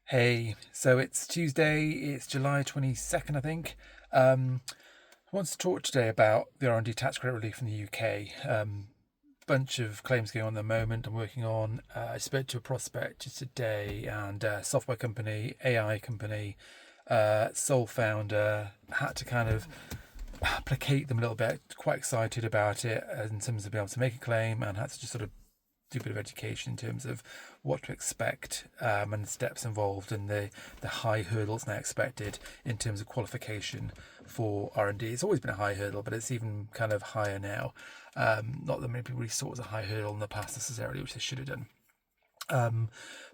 Hey, so it's Tuesday, it's July 22nd, I think. I want to talk today about the R&D tax credit relief in the UK. Bunch of claims going on at the moment I'm working on. I spoke to a prospect just today, and software company, AI company, sole founder, had to kind of placate them a little bit, quite excited about it in terms of being able to make a claim, and had to just sort of do a bit of education in terms of what to expect, and the steps involved, and the high hurdles now expected in terms of qualification for R&D. It's always been a high hurdle, but it's even kind of higher now. Not that many people really saw it as a high hurdle in the past necessarily, which they should have done.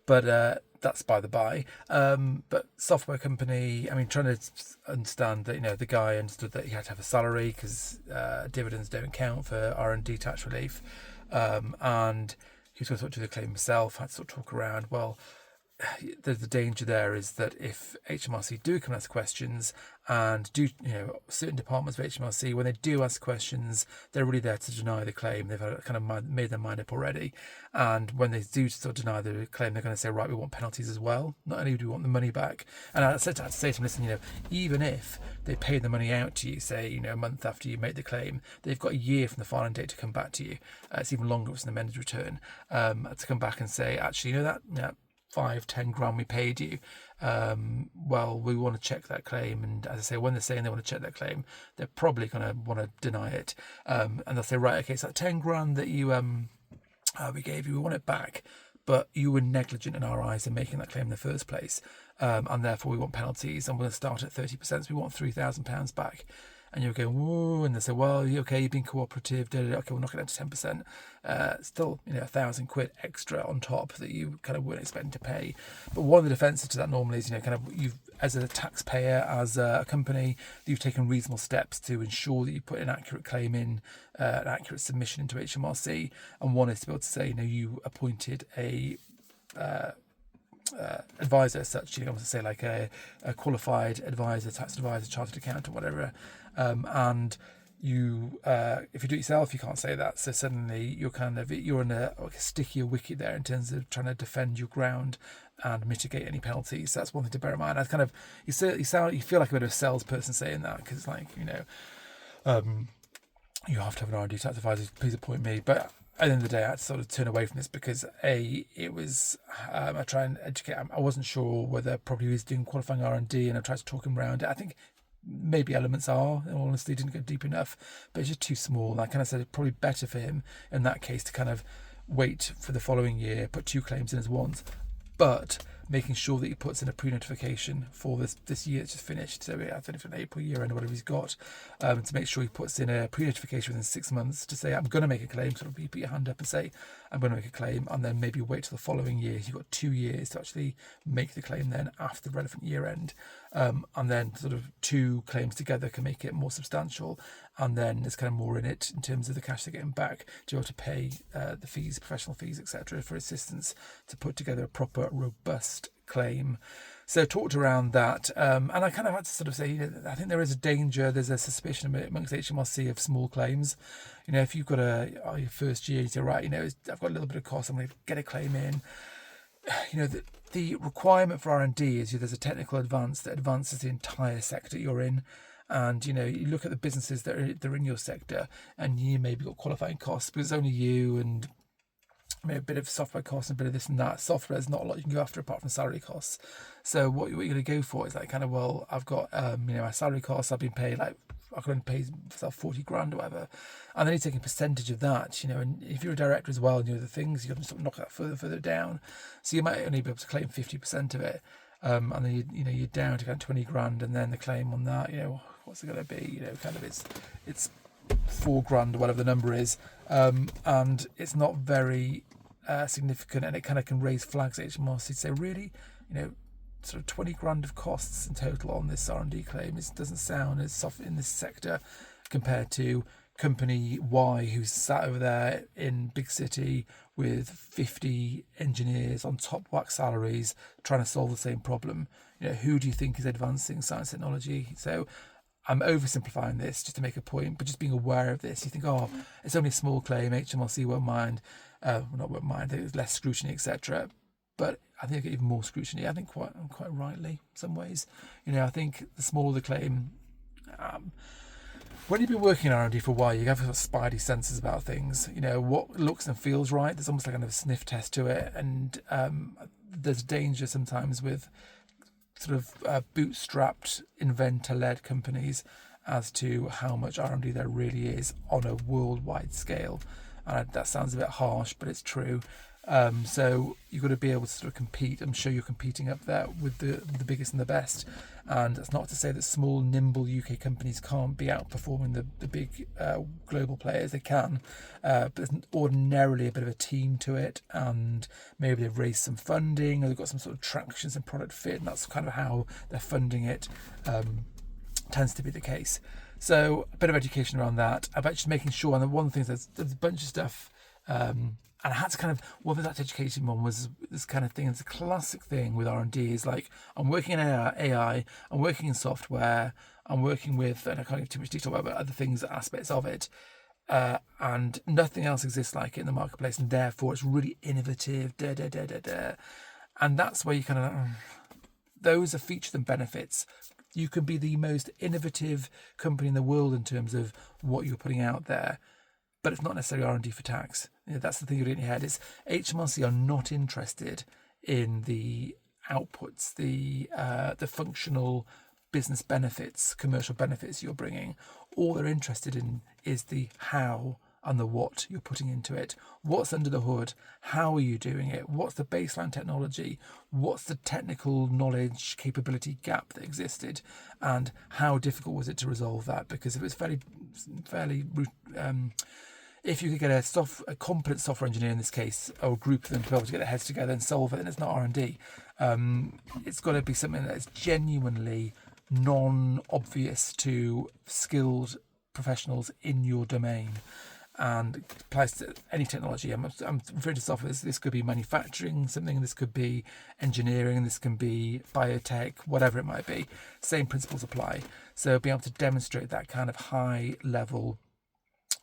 But that's by the by. But software company, I mean, trying to understand that, the guy understood that he had to have a salary because dividends don't count for R&D tax relief. And he was going to talk to the claim himself, had to sort of talk around. Well, the danger there is that if HMRC do come and ask questions, and do, certain departments of HMRC, when they do ask questions, they're really there to deny the claim. They've kind of made their mind up already. And when they do still deny the claim, they're going to say, right, we want penalties as well. Not only do we want the money back. And I had to say to them, listen, even if they pay the money out to you, say, a month after you make the claim, they've got a year from the filing date to come back to you. It's even longer if it's an amended return, to come back and say, actually, that 5-10 grand we paid you, well, we want to check that claim. And as I say, when they're saying they want to check that claim, they're probably going to want to deny it, and they'll say, right, okay, so that 10 grand that you we gave you, we want it back, but you were negligent in our eyes in making that claim in the first place, and therefore we want penalties, and we'll start at 30%, so we want £3,000 back. And you're going, whoa, and they say, well, okay, you've been cooperative, okay, we'll knock it down to 10%. Still, £1,000 extra on top that you kind of weren't expecting to pay. But one of the defences to that normally is, you've, as a taxpayer, as a company, you've taken reasonable steps to ensure that you put an accurate claim in, an accurate submission into HMRC. And one is to be able to say, you appointed a advisor as such, I want to say like a qualified advisor, tax advisor, chartered accountant, whatever, and you, if you do it yourself, you can't say that. So suddenly you're in a stickier wicket there in terms of trying to defend your ground and mitigate any penalties. So that's one thing to bear in mind. That's you feel like a bit of a salesperson saying that, because it's like, you have to have an R&D tax advisor. Please appoint me, but at the end of the day, I had to sort of turn away from this because it was, I try and educate. I wasn't sure whether probably he was doing qualifying R&D, and I tried to talk him around it. I think maybe elements are, in all honesty, didn't go deep enough, but it's just too small. And I kind of said it's probably better for him in that case to kind of wait for the following year, put two claims in as once, but making sure that he puts in a pre-notification for this year that's just finished. So I finished an April year end or whatever he's got, to make sure he puts in a pre-notification within 6 months to say, I'm going to make a claim. Sort of you put your hand up and say, I'm going to make a claim, and then maybe wait till the following year. You've got 2 years to actually make the claim then after the relevant year end. And then sort of two claims together can make it more substantial, and then there's kind of more in it in terms of the cash they're getting back to be able to pay the fees, professional fees, etc., for assistance to put together a proper, robust claim. So talked around that, and I kind of had to sort of say, I think there is a danger, there's a suspicion amongst HMRC of small claims. If you've got your first year, you say, right, I've got a little bit of cost, I'm going to get a claim in. The requirement for R&D is there's a technical advance that advances the entire sector you're in. And you look at the businesses that are in your sector, and you maybe got qualifying costs, but it's only you and maybe a bit of software costs and a bit of this and that. Software is not a lot you can go after apart from salary costs. So what you're going to go for is like kind of, well, I've got my salary costs, I've been paid like, I could only pay myself 40 grand or whatever, and then you're taking a percentage of that, and if you're a director as well, and the things, you're going to sort of knock that further down, so you might only be able to claim 50% of it, and then you're down to kind of 20 grand, and then the claim on that, what's it going to be, kind of it's 4 grand or whatever the number is, and it's not very significant, and it kind of can raise flags at HMRC to say, really, sort of 20 grand of costs in total on this R&D claim. It doesn't sound as soft in this sector compared to company Y, who's sat over there in big city with 50 engineers on top whack salaries trying to solve the same problem. Who do you think is advancing science technology? So I'm oversimplifying this just to make a point, but just being aware of this, you think, it's only a small claim, HMRC won't mind, not won't mind, there's less scrutiny, etc. but I think I get even more scrutiny. I think quite rightly in some ways. I think the smaller the claim, when you've been working in R&D for a while, you have spidey senses about things. What looks and feels right. There's almost like kind of a sniff test to it, and there's danger sometimes with sort of bootstrapped, inventor-led companies as to how much R&D there really is on a worldwide scale. And that sounds a bit harsh, but it's true. So you've got to be able to sort of compete. I'm sure you're competing up there with the biggest and the best. And that's not to say that small, nimble UK companies can't be outperforming the big global players. They can, but there's ordinarily a bit of a team to it, and maybe they've raised some funding, or they've got some sort of traction, some product fit, and that's kind of how they're funding it. Tends to be the case. So a bit of education around that, about just making sure. And one of the things, there's a bunch of stuff, and I had to kind of, one of that education one was this kind of thing. It's a classic thing with R&D is like, I'm working in AI, I'm working in software, I'm working with, and I can't give too much detail about other things, aspects of it, and nothing else exists like it in the marketplace, and therefore it's really innovative, and that's where you kind of, those are features and benefits. You can be the most innovative company in the world in terms of what you're putting out there, but it's not necessarily R&D for tax. That's the thing you're in your head. Is HMRC are not interested in the outputs, the functional business benefits, commercial benefits you're bringing. All they're interested in is the how and the what you're putting into it. What's under the hood? How are you doing it? What's the baseline technology? What's the technical knowledge capability gap that existed? And how difficult was it to resolve that? Because if it's fairly if you could get a competent software engineer in this case, or a group of them to be able to get their heads together and solve it, then it's not R&D. It's got to be something that is genuinely non-obvious to skilled professionals in your domain, and applies to any technology. I'm referring to software. This could be manufacturing something, this could be engineering, this can be biotech, whatever it might be. Same principles apply. So being able to demonstrate that kind of high level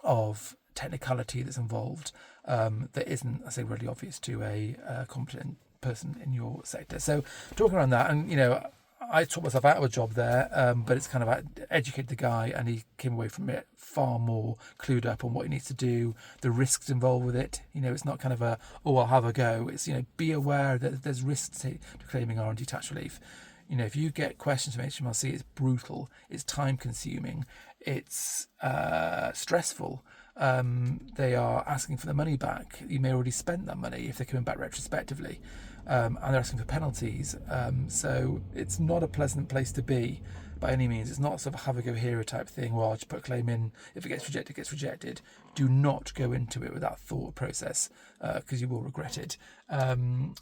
of technicality that's involved, that isn't, I say, really obvious to a competent person in your sector. So talking around that, and I taught myself out of a job there, but it's kind of educated the guy, and he came away from it far more clued up on what he needs to do, the risks involved with it. It's not kind of I'll have a go. It's, be aware that there's risks to claiming R&D tax relief. If you get questions from HMRC, it's brutal, it's time consuming, it's stressful. They are asking for the money back. You may already spent that money if they're coming back retrospectively. And they're asking for penalties. So it's not a pleasant place to be by any means. It's not sort of have a go here type thing. Well, I'll just put a claim in. If it gets rejected, it gets rejected. Do not go into it with that thought process, because you will regret it.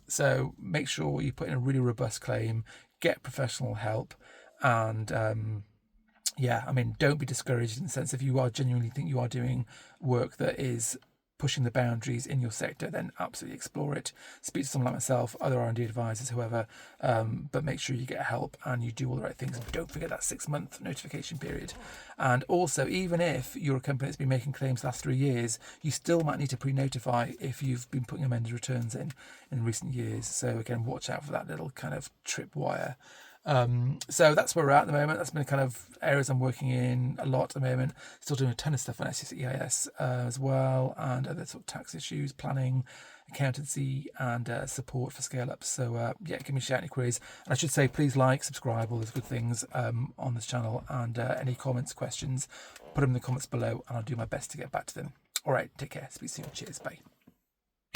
So make sure you put in a really robust claim, get professional help, and don't be discouraged in the sense if you are genuinely think you are doing work that is pushing the boundaries in your sector, then absolutely explore it. Speak to someone like myself, other R&D advisors, whoever, but make sure you get help and you do all the right things. And don't forget that 6-month notification period. And also, even if you're a company that's been making claims the last 3 years, you still might need to pre-notify if you've been putting amended returns in recent years. So again, watch out for that little kind of tripwire. So that's where we're at the moment. That's been kind of areas I'm working in a lot at the moment. Still doing a ton of stuff on SES as well, and other sort of tax issues, planning, accountancy, and support for scale ups. So give me a shout, any queries. And I should say, please like, subscribe, all those good things on this channel, and any comments, questions, put them in the comments below, and I'll do my best to get back to them. All right, take care. Speak soon. Cheers. Bye.